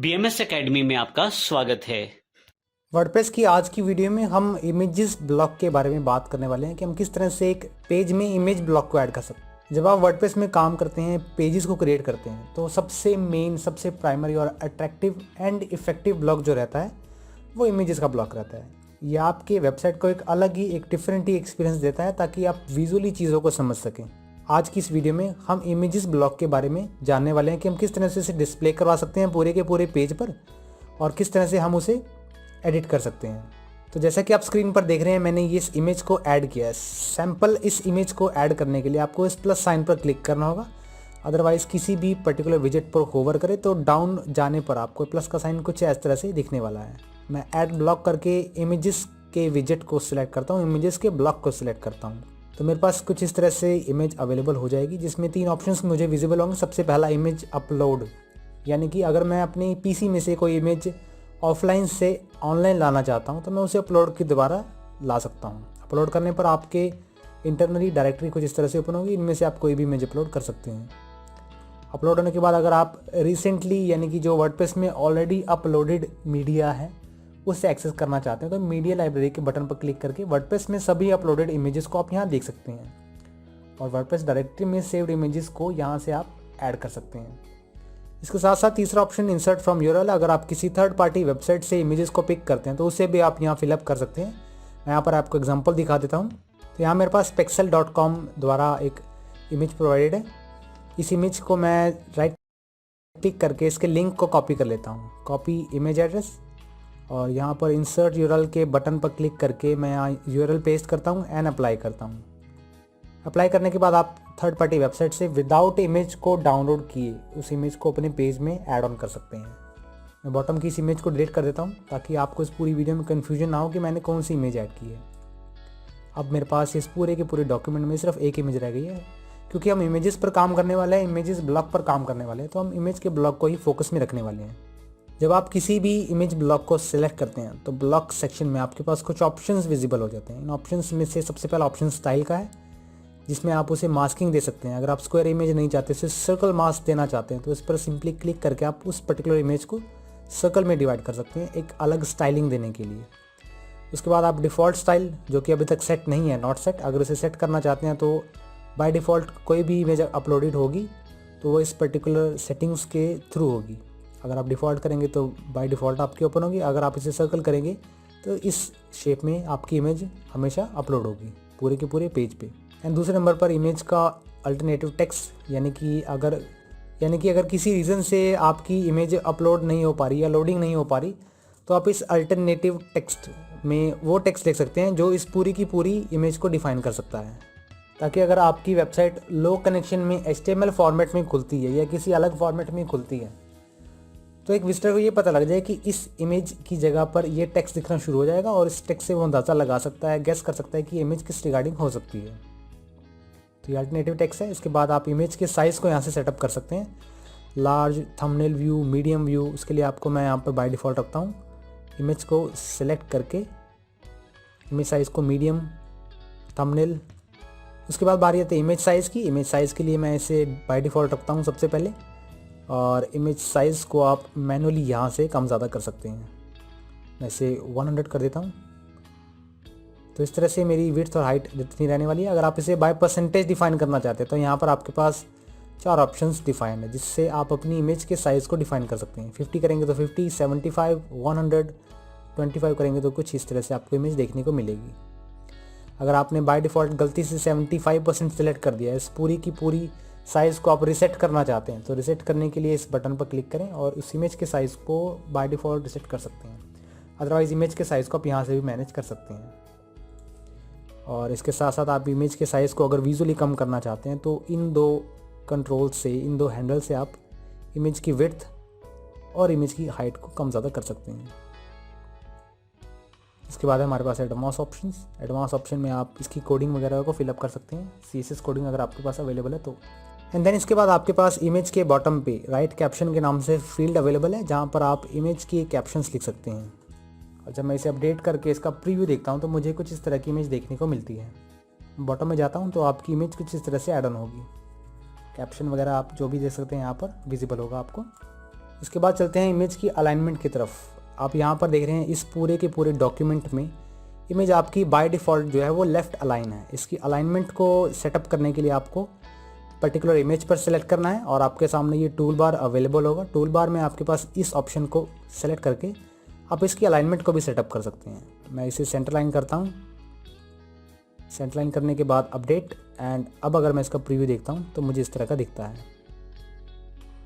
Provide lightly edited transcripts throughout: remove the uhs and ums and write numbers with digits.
BMS academy में आपका स्वागत है। वर्डप्रेस की आज की वीडियो में हम इमेजेस ब्लॉक के बारे में बात करने वाले हैं कि हम किस तरह से एक पेज में इमेज ब्लॉक को ऐड कर सकते हैं। जब आप वर्डप्रेस में काम करते हैं, पेजेस को क्रिएट करते हैं, तो सबसे मेन, सबसे प्राइमरी और अट्रैक्टिव एंड इफेक्टिव ब्लॉक जो रहता है वो इमेजेस का ब्लॉक रहता है। ये आपके वेबसाइट को एक अलग ही, एक डिफरेंट ही एक्सपीरियंस देता है ताकि आप विजुअली चीज़ों को समझ सकें। आज की इस वीडियो में हम इमेजेस ब्लॉक के बारे में जानने वाले हैं कि हम किस तरह से इसे डिस्प्ले करवा सकते हैं पूरे के पूरे पेज पर और किस तरह से हम उसे एडिट कर सकते हैं। तो जैसा कि आप स्क्रीन पर देख रहे हैं, मैंने ये इस इमेज को ऐड किया है। सैंपल इस इमेज को ऐड करने के लिए आपको इस प्लस साइन पर क्लिक करना होगा। अदरवाइज किसी भी पर्टिकुलर विजेट पर होवर करें तो डाउन जाने पर आपको प्लस का साइन कुछ इस तरह से दिखने वाला है। मैं ऐड ब्लॉक करके इमेजेस के विजेट को सिलेक्ट करता हूँ, इमेजेस के ब्लॉक को सिलेक्ट करता हूँ। तो मेरे पास कुछ इस तरह से इमेज अवेलेबल हो जाएगी जिसमें 3 ऑप्शंस मुझे विजिबल होंगे। सबसे पहला इमेज अपलोड, यानी कि अगर मैं अपनी पीसी में से कोई इमेज ऑफलाइन से ऑनलाइन लाना चाहता हूं तो मैं उसे अपलोड के द्वारा ला सकता हूं। अपलोड करने पर आपके इंटरनली डायरेक्टरी कुछ इस तरह से ओपन होगी, इनमें से आप कोई भी इमेज अपलोड कर सकते हैं। अपलोड होने के बाद अगर आप रिसेंटली, यानी कि जो वर्डप्रेस में ऑलरेडी अपलोडेड मीडिया है उसे एक्सेस करना चाहते हैं, तो मीडिया लाइब्रेरी के बटन पर क्लिक करके वर्डप्रेस में सभी अपलोडेड इमेजेस को आप यहाँ देख सकते हैं और वर्डप्रेस डायरेक्टरी में सेव्ड इमेजेस को यहाँ से आप ऐड कर सकते हैं। इसके साथ साथ तीसरा ऑप्शन इंसर्ट फ्रॉम यूआरएल, अगर आप किसी थर्ड पार्टी वेबसाइट से इमेजेस को पिक करते हैं तो उसे भी आप यहाँ फिलअप कर सकते हैं। मैं यहाँ पर आपको एग्जांपल दिखा देता हूँ। तो यहाँ मेरे पास pexel.com द्वारा एक इमेज प्रोवाइडेड है। इस इमेज को मैं राइट क्लिक करके इसके लिंक को कॉपी कर लेता हूँ, कॉपी इमेज एड्रेस, और यहाँ पर इंसर्ट यूआरएल के बटन पर क्लिक करके मैं यहाँ यूआरएल पेस्ट करता हूँ एंड अप्लाई करता हूँ। अप्लाई करने के बाद आप थर्ड पार्टी वेबसाइट से विदाउट इमेज को डाउनलोड किए उस इमेज को अपने पेज में ऐड ऑन कर सकते हैं। मैं बॉटम की इस इमेज को डिलीट कर देता हूं ताकि आपको इस पूरी वीडियो में कन्फ्यूजन ना हो कि मैंने कौन सी इमेज ऐड की है। अब मेरे पास इस पूरे के पूरे डॉक्यूमेंट में सिर्फ एक इमेज रह गई है। क्योंकि हम इमेजेस पर काम करने वाले हैं, इमेजेस ब्लॉक पर काम करने वाले हैं, तो हम इमेज के ब्लॉक को ही फोकस में रखने वाले हैं। जब आप किसी भी इमेज ब्लॉक को सिलेक्ट करते हैं तो ब्लॉक सेक्शन में आपके पास कुछ ऑप्शंस विजिबल हो जाते हैं। इन ऑप्शंस में से सबसे पहला ऑप्शन स्टाइल का है, जिसमें आप उसे मास्किंग दे सकते हैं। अगर आप स्क्वायर इमेज नहीं चाहते, सिर्फ सर्कल मास्क देना चाहते हैं, तो इस पर सिंपली क्लिक करके आप उस पर्टिकुलर इमेज को सर्कल में डिवाइड कर सकते हैं एक अलग स्टाइलिंग देने के लिए। उसके बाद आप डिफ़ॉल्ट स्टाइल, जो कि अभी तक सेट नहीं है, नॉट सेट, अगर उसे सेट करना चाहते हैं तो बाय डिफ़ॉल्ट कोई भी इमेज अपलोडेड होगी तो वो इस पर्टिकुलर सेटिंग्स के थ्रू होगी। अगर आप डिफ़ॉल्ट करेंगे तो बाय डिफ़ॉल्ट आपकी ओपन होगी। अगर आप इसे सर्कल करेंगे तो इस शेप में आपकी इमेज हमेशा अपलोड होगी पूरे के पूरे पेज पे। एंड दूसरे नंबर पर इमेज का अल्टरनेटिव टेक्स्ट, यानी कि अगर किसी रीज़न से आपकी इमेज अपलोड नहीं हो पा रही या लोडिंग नहीं हो पा रही तो आप इस अल्टरनेटिव टेक्स्ट में वो टेक्स्ट लिख सकते हैं जो इस पूरी की पूरी इमेज को डिफाइन कर सकता है, ताकि अगर आपकी वेबसाइट लो कनेक्शन में HTML फॉर्मेट में खुलती है या किसी अलग फॉर्मेट में खुलती है तो एक विजिटर को ये पता लग जाए कि इस इमेज की जगह पर ये टेक्स्ट दिखना शुरू हो जाएगा और इस टेक्स्ट से वो अंदाज़ा लगा सकता है, गेस कर सकता है कि इमेज किस रिगार्डिंग हो सकती है। तो ये अल्टरनेटिव टेक्स्ट है। इसके बाद आप इमेज के साइज़ को यहाँ से सेटअप कर सकते हैं, large, thumbnail view, medium view. उसके लिए आपको मैं यहाँ पर बाय डिफ़ॉल्ट रखता हूँ। इमेज को सिलेक्ट करके इमेज साइज़ को मीडियम, थंबनेल। उसके बाद बारी आती है इमेज साइज़ की। इमेज साइज़ के लिए मैं इसे बाय डिफ़ॉल्ट रखता हूँ सबसे पहले, और इमेज साइज़ को आप मैनुअली यहाँ से कम ज़्यादा कर सकते हैं। मैं इसे 100 कर देता हूँ। तो इस तरह से मेरी विड्थ और हाइट जितनी रहने वाली है। अगर आप इसे बाय परसेंटेज डिफाइन करना चाहते हैं तो यहाँ पर आपके पास 4 ऑप्शंस डिफाइन है, जिससे आप अपनी इमेज के साइज़ को डिफाइन कर सकते हैं। 50 करेंगे तो 50, 75, 100, 25 करेंगे तो कुछ इस तरह से आपको इमेज देखने को मिलेगी। अगर आपने बाय डिफ़ॉल्ट गलती से 75% सेलेक्ट कर दिया है, इस पूरी की पूरी साइज़ को आप रिसेट करना चाहते हैं, तो रिसेट करने के लिए इस बटन पर क्लिक करें और उस इमेज के साइज़ को बाय डिफ़ॉल्ट रिसेट कर सकते हैं। अदरवाइज़ इमेज के साइज़ को आप यहाँ से भी मैनेज कर सकते हैं। और इसके साथ साथ आप इमेज के साइज़ को अगर विजुअली कम करना चाहते हैं तो इन 2 कंट्रोल से, इन 2 हैंडल से आप इमेज की विड्थ और इमेज की हाइट को कम ज़्यादा कर सकते हैं। इसके बाद हमारे पास एडवांस ऑप्शंस। एडवांस ऑप्शन में आप इसकी कोडिंग वगैरह को फिलअप कर सकते हैं, CSS कोडिंग अगर आपके पास अवेलेबल है तो। एंड देन इसके बाद आपके पास इमेज के बॉटम पे राइट कैप्शन के नाम से फील्ड अवेलेबल है, जहाँ पर आप इमेज की कैप्शंस लिख सकते हैं। और जब मैं इसे अपडेट करके इसका प्रीव्यू देखता हूँ तो मुझे कुछ इस तरह की इमेज देखने को मिलती है। बॉटम में जाता हूँ तो आपकी इमेज कुछ इस तरह से ऐड ऑन होगी। कैप्शन वगैरह आप जो भी देख सकते हैं यहाँ पर विजिबल होगा आपको। उसके बाद चलते हैं इमेज की अलाइनमेंट की तरफ। आप यहाँ पर देख रहे हैं इस पूरे के पूरे डॉक्यूमेंट में इमेज आपकी बाय डिफ़ॉल्ट जो है वो लेफ़्ट अलाइन है। इसकी अलाइनमेंट को सेटअप करने के लिए आपको पर्टिकुलर इमेज पर सेलेक्ट करना है और आपके सामने ये टूल बार अवेलेबल होगा। टूल बार में आपके पास इस ऑप्शन को सेलेक्ट करके आप इसकी अलाइनमेंट को भी सेटअप कर सकते हैं। मैं इसे सेंटर लाइन करता हूँ। सेंटर लाइन करने के बाद अपडेट, एंड अब अगर मैं इसका प्रीव्यू देखता हूँ तो मुझे इस तरह का दिखता है।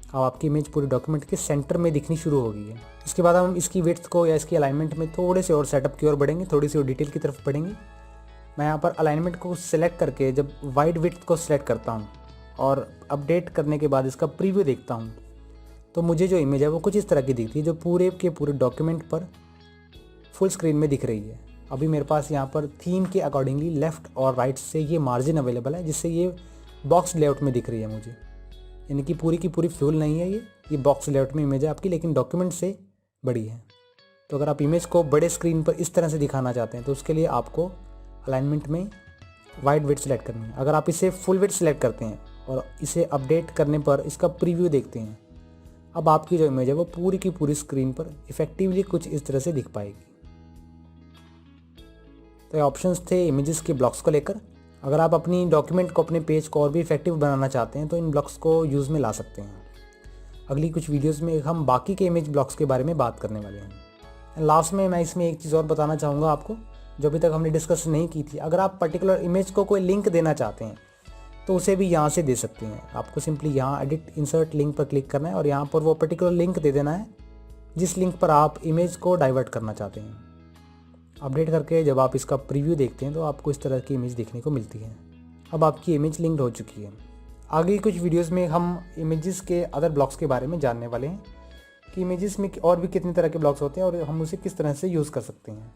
अब आपकी इमेज पूरे डॉक्यूमेंट के सेंटर में दिखनी शुरू हो गई है। इसके बाद हम इसकी विड्थ को या इसकी अलाइनमेंट में थोड़े से और सेटअप की ओर बढ़ेंगे, थोड़ी सी और डिटेल की तरफ बढ़ेंगे। मैं यहाँ पर अलाइनमेंट को सेलेक्ट करके जब वाइड विड्थ को सेलेक्ट करता हूँ और अपडेट करने के बाद इसका प्रीव्यू देखता हूँ तो मुझे जो इमेज है वो कुछ इस तरह की दिखती है, जो पूरे के पूरे डॉक्यूमेंट पर फुल स्क्रीन में दिख रही है। अभी मेरे पास यहाँ पर थीम के अकॉर्डिंगली लेफ़्ट और राइट से ये मार्जिन अवेलेबल है, जिससे ये बॉक्स लेआउट में दिख रही है मुझे, यानी कि पूरी की पूरी फुल नहीं है ये बॉक्स लेआउट में इमेज है आपकी, लेकिन डॉक्यूमेंट से बड़ी है। तो अगर आप इमेज को बड़े स्क्रीन पर इस तरह से दिखाना चाहते हैं तो उसके लिए आपको अलाइनमेंट में वाइड विड्थ सेलेक्ट करनी है। अगर आप इसे फुल विड्थ सेलेक्ट करते हैं और इसे अपडेट करने पर इसका प्रीव्यू देखते हैं, अब आपकी जो इमेज है वो पूरी की पूरी स्क्रीन पर इफेक्टिवली कुछ इस तरह से दिख पाएगी। तो ये ऑप्शंस थे इमेजेस के ब्लॉक्स को लेकर। अगर आप अपनी डॉक्यूमेंट को, अपने पेज को और भी इफेक्टिव बनाना चाहते हैं तो इन ब्लॉक्स को यूज़ में ला सकते हैं। अगली कुछ वीडियोस में हम बाकी के इमेज ब्लॉक्स के बारे में बात करने वाले हैं। लास्ट में मैं इसमें एक चीज़ और बताना चाहूँगा आपको, जो अभी तक हमने डिस्कस नहीं की थी। अगर आप पर्टिकुलर इमेज को कोई लिंक देना चाहते हैं तो उसे भी यहाँ से दे सकते हैं। आपको सिंपली यहाँ एडिट इंसर्ट लिंक पर क्लिक करना है और यहाँ पर वो पर्टिकुलर लिंक दे देना है जिस लिंक पर आप इमेज को डाइवर्ट करना चाहते हैं। अपडेट करके जब आप इसका प्रीव्यू देखते हैं तो आपको इस तरह की इमेज देखने को मिलती है। अब आपकी इमेज लिंक्ड हो चुकी है। आगे कुछ वीडियोस में हम इमेजेस के अदर ब्लॉक्स के बारे में जानने वाले हैं कि इमेजेस में और भी कितने तरह के ब्लॉक्स होते हैं और हम उसे किस तरह से यूज़ कर सकते हैं।